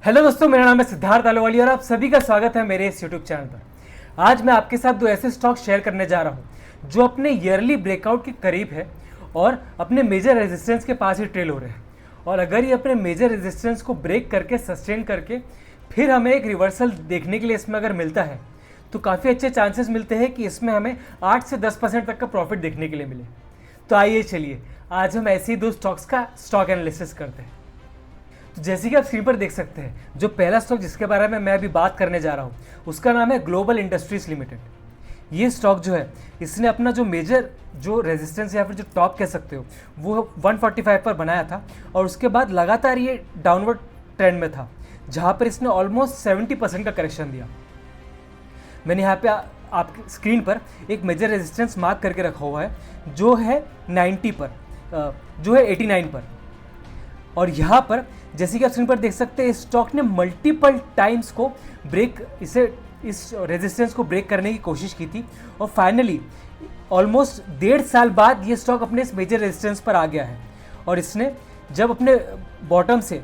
Hello दोस्तों, मेरा नाम है सिद्धार्थ अहलूवालिया और आप सभी का स्वागत है मेरे इस यूट्यूब चैनल पर। आज मैं आपके साथ दो ऐसे स्टॉक शेयर करने जा रहा हूं जो अपने ईयरली ब्रेकआउट के करीब है और अपने मेजर रेजिस्टेंस के पास ही ट्रेल हो रहे हैं। और अगर ये अपने मेजर रेजिस्टेंस को ब्रेक करके सस्टेन करके फिर हमें एक रिवर्सल देखने के लिए इसमें अगर मिलता है तो काफ़ी अच्छे चांसेस मिलते हैं कि इसमें हमें 8 से 10% तक का प्रॉफिट देखने के लिए मिले। तो आइए चलिए आज हम ऐसे ही दो स्टॉक्स का स्टॉक एनालिसिस करते हैं। तो जैसे कि आप स्क्रीन पर देख सकते हैं, जो पहला स्टॉक जिसके बारे में मैं अभी बात करने जा रहा हूँ उसका नाम है ग्लोबल इंडस्ट्रीज लिमिटेड। ये स्टॉक जो है इसने अपना जो मेजर जो रेजिस्टेंस या फिर जो टॉप कह सकते हो वो 145 पर बनाया था और उसके बाद लगातार ये डाउनवर्ड ट्रेंड में था, जहाँ पर इसने ऑलमोस्ट 70% का करेक्शन दिया। मैंने यहाँ पे आपकी स्क्रीन पर एक मेजर रेजिस्टेंस मार्क करके रखा हुआ है जो है 90 पर, जो है 89 पर। और यहाँ पर जैसे कि आप स्क्रीन पर देख सकते हैं स्टॉक ने मल्टीपल टाइम्स को इस रेजिस्टेंस को ब्रेक करने की कोशिश की थी और फाइनली ऑलमोस्ट 1.5 साल बाद ये स्टॉक अपने इस मेजर रेजिस्टेंस पर आ गया है। और इसने जब अपने बॉटम से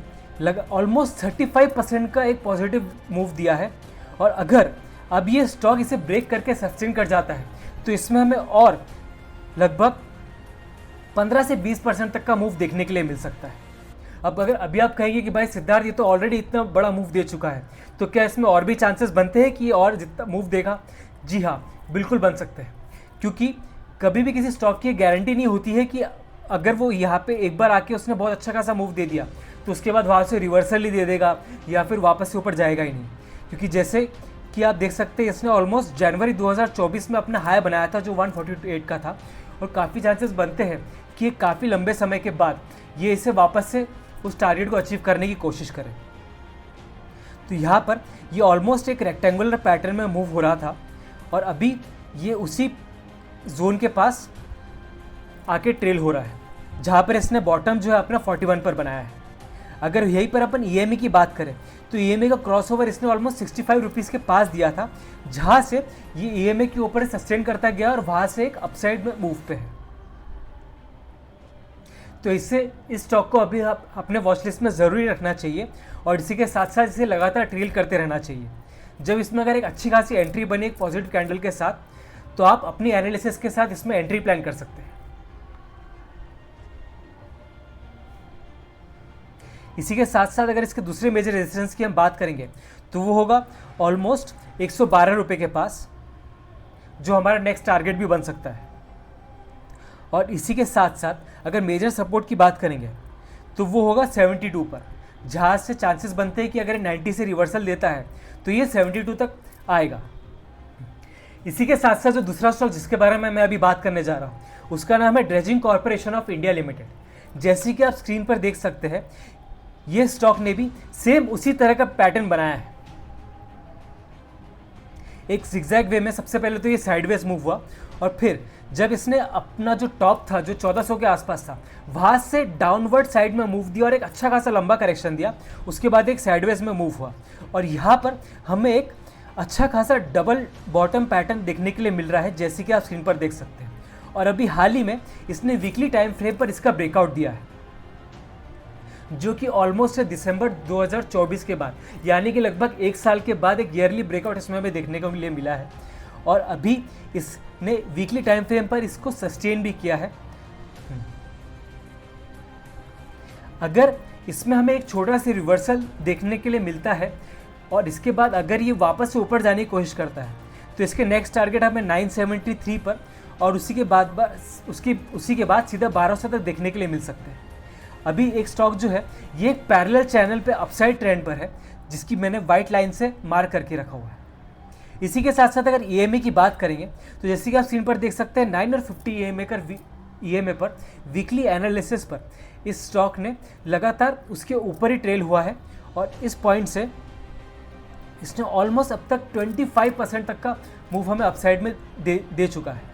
ऑलमोस्ट 35% का एक पॉजिटिव मूव दिया है और अगर अब ये स्टॉक इसे ब्रेक करके सस्टेन कर जाता है तो इसमें हमें और लगभग 15 से 20% तक का मूव देखने के लिए मिल सकता है। अब अगर अभी आप कहेंगे कि भाई सिद्धार्थ ये तो ऑलरेडी इतना बड़ा मूव दे चुका है, तो क्या इसमें और भी चांसेस बनते हैं कि ये और जितना मूव देगा? जी हाँ, बिल्कुल बन सकते हैं, क्योंकि कभी भी किसी स्टॉक की गारंटी नहीं होती है कि अगर वो यहाँ पे एक बार आके उसने बहुत अच्छा खासा मूव दे दिया तो उसके बाद वहाँ से रिवर्सल ही दे देगा या फिर वापस से ऊपर जाएगा ही नहीं। क्योंकि जैसे कि आप देख सकते हैं इसने ऑलमोस्ट जनवरी 2024 में अपना हाई बनाया था जो 148 का था और काफ़ी चांसेस बनते हैं कि ये काफ़ी लंबे समय के बाद ये इसे वापस से उस टारगेट को अचीव करने की कोशिश करें। तो यहाँ पर ये ऑलमोस्ट एक रेक्टेंगुलर पैटर्न में मूव हो रहा था और अभी ये उसी जोन के पास आके ट्रेल हो रहा है, जहाँ पर इसने बॉटम जो है अपना 41 पर बनाया है। अगर यहीं पर अपन EMA की बात करें तो EMA का क्रॉसओवर इसने ऑलमोस्ट 65 रुपीज़ के पास दिया था, जहाँ से ये EMA के ऊपर सस्टेन करता गया और वहाँ से एक अपसाइड में मूव पे है। तो इससे इस स्टॉक को अभी आप अपने वॉच लिस्ट में ज़रूरी रखना चाहिए और इसी के साथ साथ इसे लगातार ट्रेल करते रहना चाहिए। जब इसमें अगर एक अच्छी खासी एंट्री बनी एक पॉजिटिव कैंडल के साथ, तो आप अपनी एनालिसिस के साथ इसमें एंट्री प्लान कर सकते हैं। इसी के साथ साथ अगर इसके दूसरे मेजर रेजिस्टेंस की हम बात करेंगे तो वो होगा ऑलमोस्ट 112 रुपये के पास, जो हमारा नेक्स्ट टारगेट भी बन सकता है। और इसी के साथ साथ अगर मेजर सपोर्ट की बात करेंगे तो वो होगा 72 पर, जहाँ से चांसेस बनते हैं कि अगर 90 से रिवर्सल देता है तो ये 72 तक आएगा। इसी के साथ साथ जो दूसरा स्टॉक जिसके बारे में मैं अभी बात करने जा रहा हूँ उसका नाम है dredging corporation of India limited. जैसे कि आप स्क्रीन पर देख सकते हैं ये स्टॉक ने भी सेम उसी तरह का पैटर्न बनाया है। एक जिगजैग वे में सबसे पहले तो ये साइडवेज मूव हुआ और फिर जब इसने अपना जो टॉप था जो 1400 के आसपास था वहाँ से डाउनवर्ड साइड में मूव दिया और एक अच्छा खासा लंबा करेक्शन दिया। उसके बाद एक साइडवेज में मूव हुआ और यहाँ पर हमें एक अच्छा खासा डबल बॉटम पैटर्न देखने के लिए मिल रहा है, जैसे कि आप स्क्रीन पर देख सकते हैं। और अभी हाल ही में इसने वीकली टाइम फ्रेम पर इसका ब्रेकआउट दिया है, जो कि ऑलमोस्ट दिसंबर 2024 के बाद, यानी कि लगभग 1 साल के बाद एक ईयरली ब्रेकआउट इसमें हमें देखने को लिए मिला है। और अभी इसने वीकली टाइम फ्रेम पर इसको सस्टेन भी किया है। अगर इसमें हमें एक छोटा सा रिवर्सल देखने के लिए मिलता है और इसके बाद अगर ये वापस से ऊपर जाने की कोशिश करता है तो इसके नेक्स्ट टारगेट हमें 973 पर और उसी के बाद सीधा 1200 तक देखने के लिए मिल सकते हैं। अभी एक स्टॉक जो है ये एक पैरेलल चैनल पे अपसाइड ट्रेंड पर है, जिसकी मैंने वाइट लाइन से मार्क करके रखा हुआ है। इसी के साथ साथ अगर EMA की बात करेंगे तो जैसे कि आप स्क्रीन पर देख सकते हैं 9 और 50 EMA पर वीकली एनालिसिस पर इस स्टॉक ने लगातार उसके ऊपर ही ट्रेल हुआ है और इस पॉइंट से इसने ऑलमोस्ट अब तक 25% तक का मूव हमें अपसाइड में दे चुका है।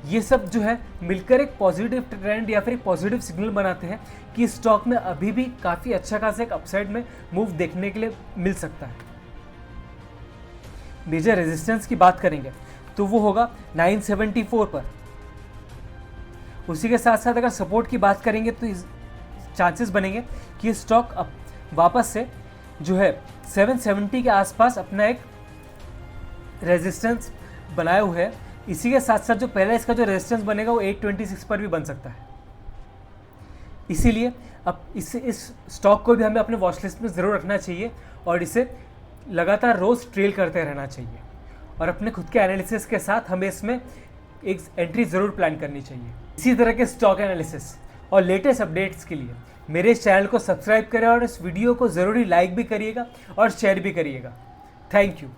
ये सब जो है मिलकर एक पॉजिटिव ट्रेंड या फिर एक पॉजिटिव सिग्नल बनाते हैं कि स्टॉक में अभी भी काफ़ी अच्छा खासा एक अपसाइड में मूव देखने के लिए मिल सकता है। मेजर रेजिस्टेंस की बात करेंगे तो वो होगा 974 पर। उसी के साथ साथ अगर सपोर्ट की बात करेंगे तो चांसेस बनेंगे कि ये स्टॉक अब वापस से जो है 770 के आसपास अपना एक रेजिस्टेंस बनाए हुए है। इसी के साथ साथ जो पहला इसका जो रेजिस्टेंस बनेगा वो 826 पर भी बन सकता है। इसीलिए अब इस स्टॉक को भी हमें अपने वॉच लिस्ट में ज़रूर रखना चाहिए और इसे लगातार रोज़ ट्रेल करते रहना चाहिए और अपने खुद के एनालिसिस के साथ हमें इसमें एक एंट्री ज़रूर प्लान करनी चाहिए। इसी तरह के स्टॉक एनालिसिस और लेटेस्ट अपडेट्स के लिए मेरे इस चैनल को सब्सक्राइब करें और इस वीडियो को ज़रूरी लाइक भी करिएगा और शेयर भी करिएगा। Thank you.